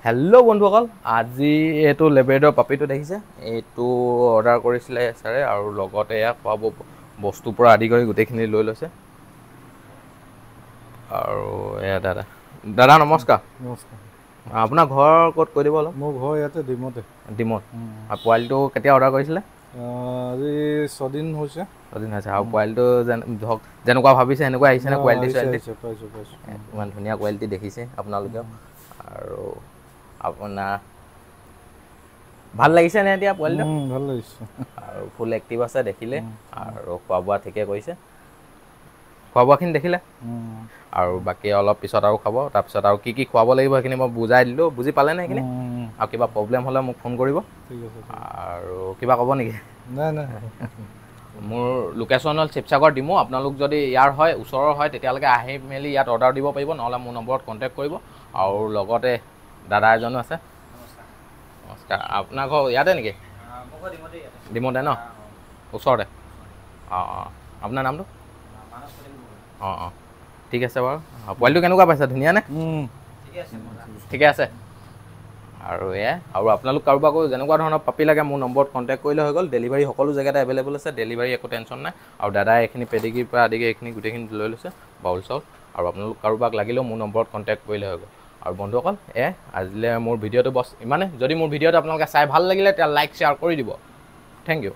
Hello' বন্ধুসকল, আজি এইটো লেব্ৰেডৰ পাপিটো দেখিছে। এইটো অৰ্ডাৰ কৰিছিলে ছাৰে আৰু লগতে এয়া খোৱা বস্তুৰ পৰা আদি কৰি গোটেইখিনি লৈ লৈছে। আৰু এয়া দাদা নমস্কাৰ। নমস্কাৰ। আপোনাৰ ঘৰ ক'ত কৈ দিব অলপ? মোৰ ঘৰ ইয়াতে ডিমতে। ডিমত। আৰু পোৱালিটো কেতিয়া অৰ্ডাৰ কৰিছিলে? আজি 6 দিন হৈছে। 6 দিন হৈছে। আৰু পোৱালিটো ধৰক যেনেকুৱা ভাবিছে সেনেকুৱা আহিছে নে? কোৱালিটি চোৱালিটি পাইছোঁ। ইমান ধুনীয়া কোৱালিটি দেখিছে আপোনালোকেও। আৰু আপোনাৰ ভাল লাগিছে নে এতিয়া পোৱালিটো? ভাল লাগিছে। আৰু ফুল এক্টিভ আছে দেখিলে। আৰু খোৱা বোৱা ঠিকে কৰিছে। খোৱা বোৱাখিনি দেখিলে। আৰু বাকী অলপ পিছত আৰু খাব। তাৰপিছত আৰু কি খুৱাব লাগিব সেইখিনি মই বুজাই দিলোঁ। বুজি পালেনে সেইখিনি? আৰু কিবা প্ৰব্লেম হ'লে মোক ফোন কৰিব। ঠিক আছে। আৰু কিবা ক'ব নেকি? নাই। মোৰ লোকেশ্যন হ'ল শিৱসাগৰ ডিমৌ। আপোনালোক যদি ইয়াৰ হয়, ওচৰৰ হয়, তেতিয়ালৈকে আহি মেলি ইয়াত অৰ্ডাৰ দিব পাৰিব, নহ'লে মোৰ নম্বৰত কণ্টেক্ট কৰিব। আৰু লগতে দাদা এজনো আছে। নমস্কাৰ। আপোনাৰ ঘৰ ইয়াতে নেকি? ডিমৌতে ন? ওচৰতে? অঁ। আপোনাৰ নামটো? অঁ। ঠিক আছে বাৰু। পোৱালিটো কেনেকুৱা পাইছে? ধুনীয়ানে? ঠিকে আছে। আৰু আৰু আপোনালোক কাৰোবাকো যেনেকুৱা ধৰণৰ পাপি লাগে মোৰ নম্বৰত কণ্টেক্ট কৰিলে হৈ গ'ল। ডেলিভাৰী সকলো জেগাতে এভেইলেবল আছে। ডেলিভাৰী একো টেনশ্যন নাই। আৰু দাদাই এইখিনি পেডিগিৰ পৰা আদি কৰি এইখিনি গোটেইখিনি লৈ লৈছে, বাউল চাউল। আৰু আপোনালোক কাৰোবাক লাগিলেও মোৰ নম্বৰত কণ্টেক্ট কৰিলে হৈ গ'ল। আৰু বন্ধুসকল, আজিলৈ মোৰ ভিডিঅ'টো বছ ইমানে। যদি মোৰ ভিডিঅ'টো আপোনালোকে চাই ভাল লাগিলে তেতিয়া লাইক শ্বেয়াৰ কৰি দিব। Thank U.